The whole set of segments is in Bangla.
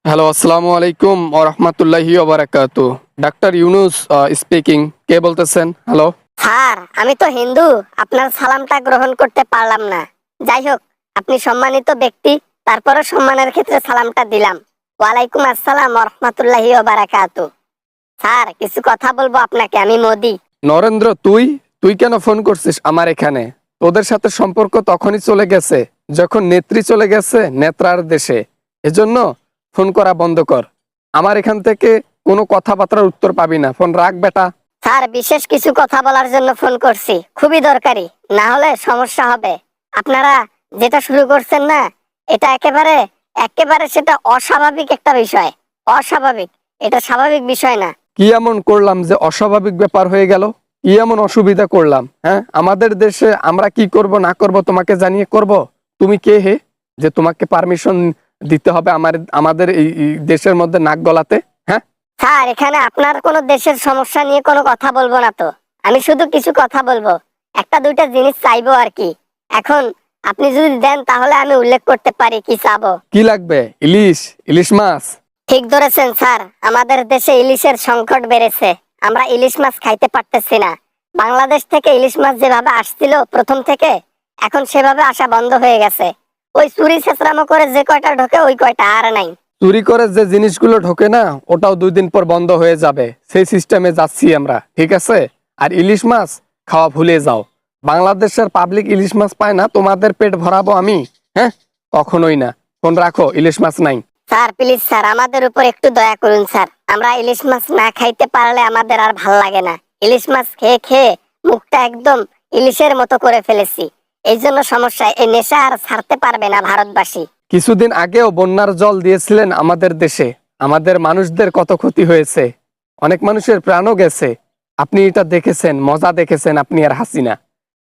হ্যালো, আসসালামু আলাইকুম ওয়া রাহমাতুল্লাহি ওয়া বারাকাতুহু। Doctor Yunus speaking. কে বলতেছেন? হ্যালো। স্যার, আমি তো হিন্দু। আপনার সালামটা গ্রহণ করতে পারলাম না। যাই হোক, আপনি সম্মানিত ব্যক্তি, তারপরও সম্মানের ক্ষেত্রে সালামটা দিলাম। ওয়ালাইকুম আসসালাম ওয়া রাহমাতুল্লাহি ওয়া বারাকাতুহু। স্যার, কিছু কথা বলবো আপনাকে। আমি মোদি। নরেন্দ্র, তুই তুই কেন ফোন করছিস আমার এখানে? তোদের সাথে সম্পর্ক তখনই চলে গেছে যখন নেত্রী চলে গেছে নেত্রার দেশে। এজন্য ফোন করা বন্ধ কর। আমার এখান থেকে কোনো কথাবার্তার উত্তর পাবি না। ফোন রাখ বেটা। স্যার, বিশেষ কিছু কথা বলার জন্য ফোন করছি, খুবই দরকারি, না হলে সমস্যা হবে। আপনারা যেটা শুরু করছেন না, এটা একেবারে একেবারে সেটা অস্বাভাবিক একটা বিষয়। অস্বাভাবিক। এটা স্বাভাবিক বিষয় না। কি এমন করলাম যে অস্বাভাবিক ব্যাপার হয়ে গেল? কি এমন অসুবিধা করলাম? হ্যাঁ, আমাদের দেশে আমরা কি করব না করব তোমাকে জানিয়ে করব? তুমি কে হে যে তোমাকে পারমিশন দিতে হবে আমাদের এই দেশের মধ্যে নাক গলাতে? হ্যাঁ, স্যার, এখানে আপনার কোনো দেশের সমস্যা নিয়ে কোনো কথা বলবো না তো। আমি শুধু কিছু কথা বলবো, একটা দুইটা জিনিস চাইবো আর কি। এখন আপনি যদি দেন তাহলে আমি উল্লেখ করতে পারি কি চাবো। কি লাগবে? ইলিশ? ইলিশ মাছ? ঠিক ধরেছেন স্যার, আমাদের দেশে ইলিশের সংকট বেড়েছে। আমরা ইলিশ মাছ খাইতে পারতেছি না। বাংলাদেশ থেকে ইলিশ মাছ যেভাবে আসছিল প্রথম থেকে, এখন সেভাবে আসা বন্ধ হয়ে গেছে। ওই চুরি ছেঁচড়ামো করে যে কয়টা ঢোকে ওই কয়টা আর নাই। চুরি করে যে জিনিসগুলো ঢোকে না, ওটাও 2 দিন পর বন্ধ হয়ে যাবে। সেই সিস্টেমে যাচ্ছি আমরা, ঠিক আছে? আর ইলিশ মাছ খাওয়া ভুলে যাও। বাংলাদেশের পাবলিক ইলিশ মাছ পায় না, তোমাদের পেট ভরাবো আমি? হ্যাঁ, কখনোই না। ফোন রাখো, ইলিশ মাছ নাই। স্যার, প্লিজ স্যার, আমাদের উপর একটু দয়া করুন স্যার। আমরা ইলিশ মাছ না খাইতে পারলে আমাদের আর ভাল লাগে না। ইলিশ মাছ খেয়ে খেয়ে মুখটা একদম ইলিশের মতো করে ফেলেছি। এই জন্য সমস্যা, এই নেশা আর ছাড়তে পারবে না ভারতবাসী। কিছুদিন আগেও বন্যার জল দিয়েছিলেন আমাদের দেশে। আমাদের মানুষদের কত ক্ষতি হয়েছে, অনেক মানুষের প্রাণও গেছে। আপনি এটা দেখেছেন, মজা দেখেছেন আপনি আর হাসিনা।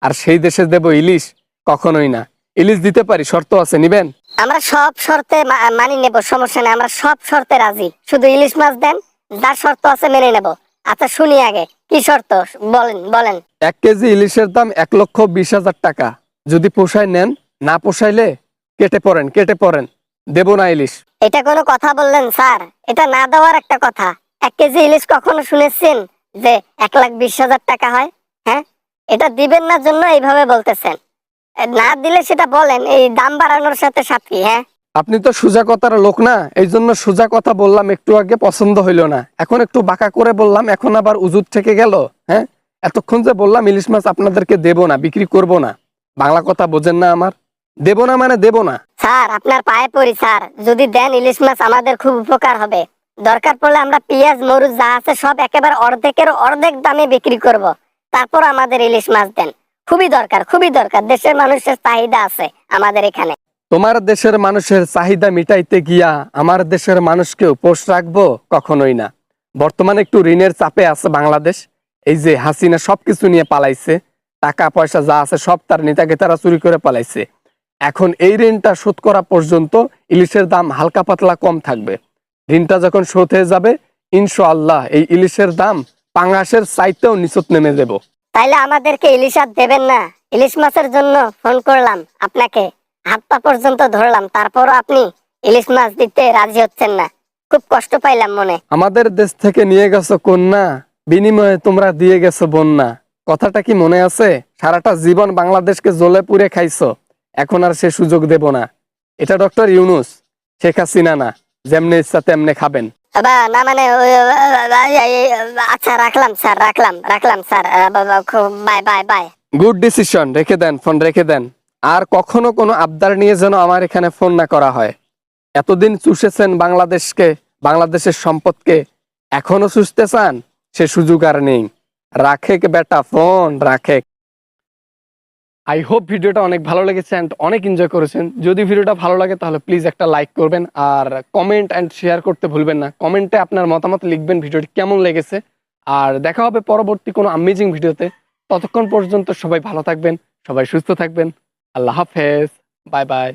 আর সেই দেশে দেব ইলিশ? কখনোই না। ইলিশ দিতে পারি, শর্ত আছে, নিবেন? আমরা সব শর্তে মানি নেব, সমস্যা নেই। আমরা সব শর্তে রাজি, শুধু ইলিশ মাছ দেন। যার শর্ত আছে মেনে নেব। আচ্ছা, শুনি আগে কি শর্ত, বলেন বলেন। 1 কেজি ইলিশের দাম 1,20,000 টাকা। যদি পোষায় নেন, না পোষাইলে কেটে পড়েন, কেটে পড়েন। দেব না ইলিশ। এটা কোনো কথা বললেন স্যার? এটা না দেওয়ার একটা কথা। 1 কেজি ইলিশ কখনো শুনেছেন যে 1,20,000 টাকা হয়? হ্যাঁ, এটা দিবেন না জন্য এইভাবে বলতেছেন। না দিলে সেটা বলেন, এই দাম বাড়ানোর সাথে সাথী। হ্যাঁ, আপনি তো সোজা কথার লোক না, এই জন্য সোজা কথা বললাম, একটু আগে পছন্দ হইল না, এখন একটু বাঁকা করে বললাম, এখন আবার উজুত থেকে গেল। হ্যাঁ, এতক্ষণ যে বললাম ইলিশ মাছ আপনাদেরকে দেব না, বিক্রি করব না, বাংলা কথা বোঝেন না আমার? দেব না মানে দেব না। স্যার, আপনার পায়ে পড়ি স্যার, যদি দেন ইলিশ মাছ আমাদের খুব উপকার হবে। দরকার পড়লে আমরা পেঁয়াজ মরিচ যা আছে সব একেবারে অর্ধেকের অর্ধেক দামে বিক্রি করব। তারপর আমাদের ইলিশ মাছ দেন। খুবই দরকার, খুবই দরকার। দেশের মানুষের চাহিদা আছে আমাদের এখানে। তোমার দেশের মানুষের চাহিদা মিটাইতে গিয়া আমার দেশের মানুষকে উপোস রাখবো? কখনোই না। বর্তমানে একটু ঋণের চাপে আছে বাংলাদেশ। এই যে হাসিনা সবকিছু নিয়ে পালাইছে, টাকা পয়সা যা আছে সব তার নেতাকে তারা চুরি করে পালাইছে। এখন এই ঋণটা শোধ করা পর্যন্ত ইলিশের দাম হালকা পাতলা কম থাকবে। ঋণটা যখন শোধ হয়ে যাবে, ইনশাআল্লাহ এই ইলিশের দাম পাঙাশের চাইতেও নিচত নেমে দেব। তাইলে আমাদেরকে ইলিশ আর দেবেন না? ইলিশ মাছের জন্য ফোন করলাম আপনাকে, হাত পা পর্যন্ত ধরলাম, তারপরও আপনি ইলিশ মাছ দিতে রাজি হচ্ছেন না। খুব কষ্ট পাইলাম মনে। আমাদের দেশ থেকে নিয়ে গেছো কন্যা, বিনিময়ে তোমরা দিয়ে গেছো বন্যা। কথাটা কি মনে আছে? সারাটা জীবন বাংলাদেশকে জ্বলে পুড়ে খাইছো, এখন আর সে সুযোগ দেব না। এটা ডক্টর ইউনুস, শেখ হাসিনা না। যেমনে ইচ্ছা তেমনে খাবেন। না মানে আচ্ছা, রাখলাম স্যার, রাখলাম রাখলাম sir. Bye bye bye. Good decision, রেখে দেন, ফোন রেখে দেন। আর কখনো কোনো আবদার নিয়ে যেন আমার এখানে ফোন না করা হয়। এতদিন চুষেছেন বাংলাদেশকে, বাংলাদেশের সম্পদকে, এখনো চুষতে চান? সে সুযোগ আর নেই। রাখে বেটা ফোন, রাখে। আই হোপ ভিডিওটা অনেক ভালো লেগেছে অ্যান্ড অনেক এনজয় করেছেন। যদি ভিডিওটা ভালো লাগে তাহলে প্লিজ একটা লাইক করবেন, আর কমেন্ট অ্যান্ড শেয়ার করতে ভুলবেন না। কমেন্টে আপনার মতামত লিখবেন ভিডিওটি কেমন লেগেছে। আর দেখা হবে পরবর্তী কোনো অ্যামেজিং ভিডিওতে। ততক্ষণ পর্যন্ত সবাই ভালো থাকবেন, সবাই সুস্থ থাকবেন। আল্লাহ হাফেজ, বাই বাই।